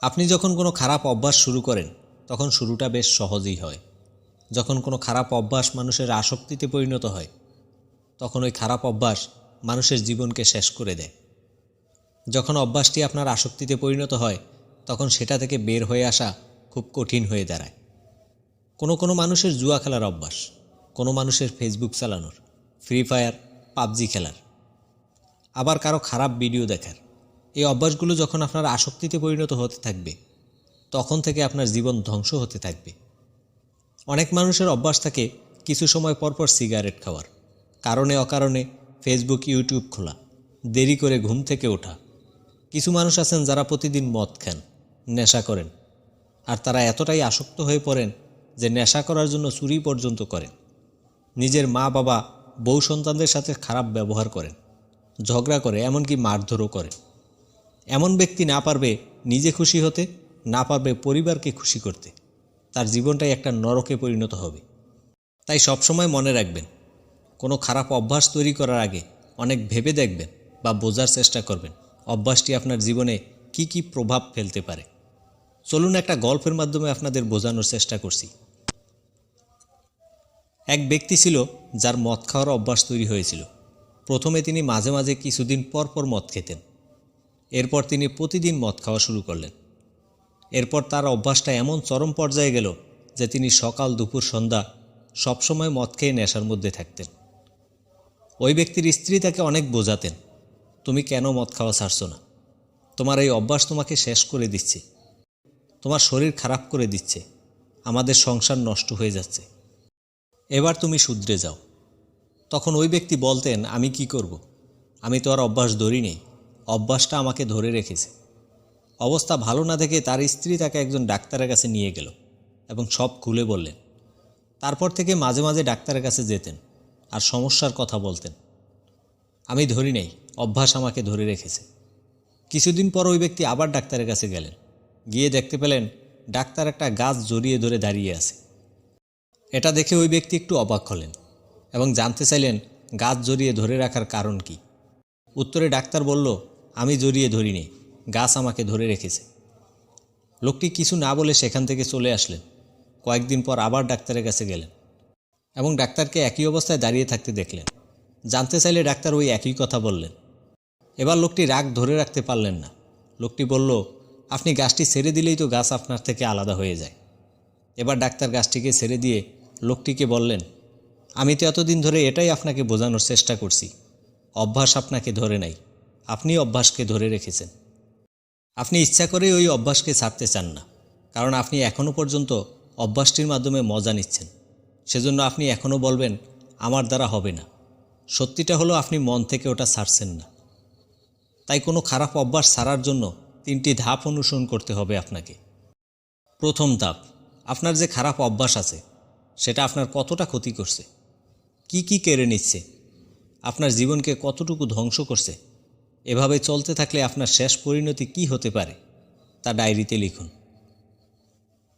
আপনি যখন কোনো খারাপ অভ্যাস শুরু করেন তখন শুরুটা বেশ সহজই হয়। যখন কোনো খারাপ অভ্যাস মানুষের আসক্তিতে পরিণত হয় তখন ওই খারাপ অভ্যাস মানুষের জীবনকে শেষ করে দেয়। যখন অভ্যাসটি আপনার আসক্তিতে পরিণত হয় তখন সেটা থেকে বের হয়ে আসা খুব কঠিন হয়ে দাঁড়ায়। কোনো মানুষের জুয়া খেলার অভ্যাস, কোনো মানুষের ফেসবুক চালানোর, ফ্রি ফায়ার, পাবজি খেলার, আবার কারো খারাপ ভিডিও দেখার। এই অভ্যাসগুলো যখন আপনার আসক্তিতে পরিণত হতে থাকবে তখন থেকে আপনার জীবন ধ্বংস হতে থাকবে। অনেক মানুষের অভ্যাস থাকে কিছু সময় পরপর সিগারেট খাওয়ার, কারণে অকারণে ফেসবুক ইউটিউব খোলা, দেরি করে ঘুম থেকে ওঠা। কিছু মানুষ আছেন যারা প্রতিদিন মদ খান, নেশা করেন, আর তারা এতটাই আসক্ত হয়ে পড়েন যে নেশা করার জন্য চুরি পর্যন্ত করেন। নিজের মা বাবা বউ সন্তানদের সাথে খারাপ ব্যবহার করেন, ঝগড়া করে, এমনকি মারধরও করেন। এমন ব্যক্তি না পারবে নিজে খুশি হতে, না পারবে পরিবারকে খুশি করতে। তার জীবনটাই একটা নরকে পরিণত হবে। তাই সবসময় মনে রাখবেন, কোনো খারাপ অভ্যাস তৈরি করার আগে অনেক ভেবে দেখবেন বা বোঝার চেষ্টা করবেন অভ্যাসটি আপনার জীবনে কি কি প্রভাব ফেলতে পারে। চলুন একটা গল্পের মাধ্যমে আপনাদের বোঝানোর চেষ্টা করছি। এক ব্যক্তি ছিল যার মদ খাওয়ার অভ্যাস তৈরি হয়েছিল। প্রথমে তিনি মাঝে মাঝে কিছুদিন পর পর মদ খেতেন। এরপর তিনি প্রতিদিন মদ খাওয়া শুরু করলেন। এরপর তার অভ্যাসটা এমন চরম পর্যায়ে গেল যে তিনি সকাল দুপুর সন্ধ্যা সবসময় মদ খেয়ে নেশার মধ্যে থাকতেন। ওই ব্যক্তির স্ত্রী তাকে অনেক বোঝাতেন, তুমি কেন মদ খাওয়া ছাড়ছো না? তোমার এই অভ্যাস তোমাকে শেষ করে দিচ্ছে, তোমার শরীর খারাপ করে দিচ্ছে, আমাদের সংসার নষ্ট হয়ে যাচ্ছে, এবার তুমি শুধরে যাও। তখন ওই ব্যক্তি বলতেন, আমি কি করব? আমি তো আর অভ্যাস ধরি নেই, অভ্যাসটা আমাকে ধরে রেখেছে। অবস্থা ভালো না দেখে তার স্ত্রী তাকে একজন ডাক্তারের কাছে নিয়ে গেল এবং সব খুলে বললেন। তারপর থেকে মাঝে মাঝে ডাক্তারের কাছে যেতেন আর সমস্যার কথা বলতেন। আমি ধরি নেই, অভ্যাস আমাকে ধরে রেখেছে। কিছুদিন পর ওই ব্যক্তি আবার ডাক্তারের কাছে গেলেন। গিয়ে দেখতে পেলেন ডাক্তার একটা গাছ জড়িয়ে ধরে দাঁড়িয়ে আছে। এটা দেখে ওই ব্যক্তি একটু অবাক হলেন এবং জানতে চাইলেন গাছ জড়িয়ে ধরে রাখার কারণ কি। উত্তরে ডাক্তার বলল, আমি জড়িয়ে ধরিনি, গাছ আমাকে ধরে রেখেছে। লোকটি কিছু না বলে সেখান থেকে চলে আসলেন। কয়েকদিন পর আবার ডাক্তারের কাছে গেলেন এবং ডাক্তারকে একই অবস্থায় দাঁড়িয়ে থাকতে দেখলেন। জানতে চাইলে ডাক্তার ওই একই কথা বললেন। এবার লোকটি রাগ ধরে রাখতে পারলেন না। লোকটি বলল, আপনি গাছটি ছেড়ে দিলেই তো গাছ আপনার থেকে আলাদা হয়ে যায়। এবার ডাক্তার গাছটিকে ছেড়ে দিয়ে লোকটিকে বললেন, আমি তো এতদিন ধরে এটাই আপনাকে বোঝানোর চেষ্টা করছি, অভ্যাস আপনাকে ধরে নাই, আপনি অভ্যাসকে ধরে রেখেছেন। আপনি ইচ্ছা করেই ওই অভ্যাসকে ছাড়তে চান না, কারণ আপনি এখনও পর্যন্ত অভ্যাসটির মাধ্যমে মজা নিচ্ছেন। সেজন্য আপনি এখনও বলবেন, আমার দ্বারা হবে না। সত্যিটা হলো আপনি মন থেকে ওটা ছাড়ছেন না। তাই কোনো খারাপ অভ্যাস ছাড়ার জন্য 3টি ধাপ অনুসরণ করতে হবে আপনাকে। প্রথম ধাপ, আপনার যে খারাপ অভ্যাস আছে সেটা আপনার কতটা ক্ষতি করছে, কি কেড়ে নিচ্ছে, আপনার জীবনকে কতটুকু ধ্বংস করছে। এভাবে চলতে থাকলে আপনার শেষ পরিণতি কি হতে পারে তা ডায়েরিতে লিখুন।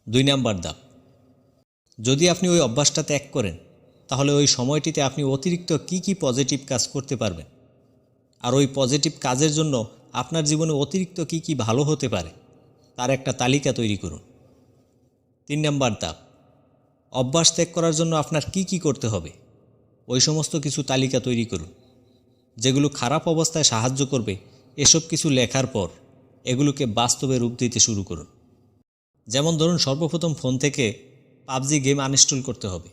2 নাম্বার ধাপ, যদি আপনি ওই অভ্যাসটা ত্যাগ করেন তাহলে ওই সময়টিতে আপনি অতিরিক্ত কি পজিটিভ কাজ করতে পারবেন, আর ওই পজিটিভ কাজের জন্য আপনার জীবনে অতিরিক্ত কি ভালো হতে পারে তার একটা তালিকা তৈরি করুন। 3 নাম্বার ধাপ, অভ্যাস ত্যাগ করার জন্য আপনার কি করতে হবে ওই সমস্ত কিছু তালিকা তৈরি করুন, যেগুলো খারাপ অবস্থায় সাহায্য করবে। এসব কিছু লেখার পর এগুলোকে বাস্তবে রূপ দিতে শুরু করুন। যেমন ধরুন, সর্বপ্রথম ফোন থেকে পাবজি গেম আনইনস্টল করতে হবে।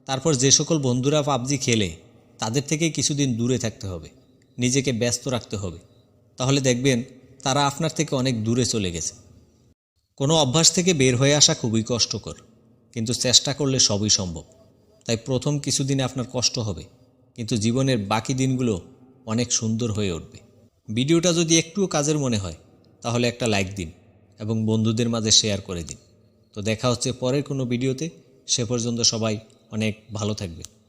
তারপর যে সকল বন্ধুরা পাবজি খেলে তাদের থেকে কিছুদিন দূরে থাকতে হবে, নিজেকে ব্যস্ত রাখতে হবে। তাহলে দেখবেন তারা আপনার থেকে অনেক দূরে চলে গেছে। কোনো অভ্যাস থেকে বের হয়ে আসা খুবই কষ্টকর, কিন্তু চেষ্টা করলে সবই সম্ভব। তাই প্রথম কিছুদিন আপনার কষ্ট হবে, কিন্তু জীবনের বাকি দিনগুলো অনেক সুন্দর হয়ে উঠবে। ভিডিওটা যদি একটুও কাজের মনে হয় তাহলে একটা লাইক দিন এবং বন্ধুদের মাঝে শেয়ার করে দিন। তো দেখা হচ্ছে পরের কোনো ভিডিওতে। সে পর্যন্ত সবাই অনেক ভালো থাকবে।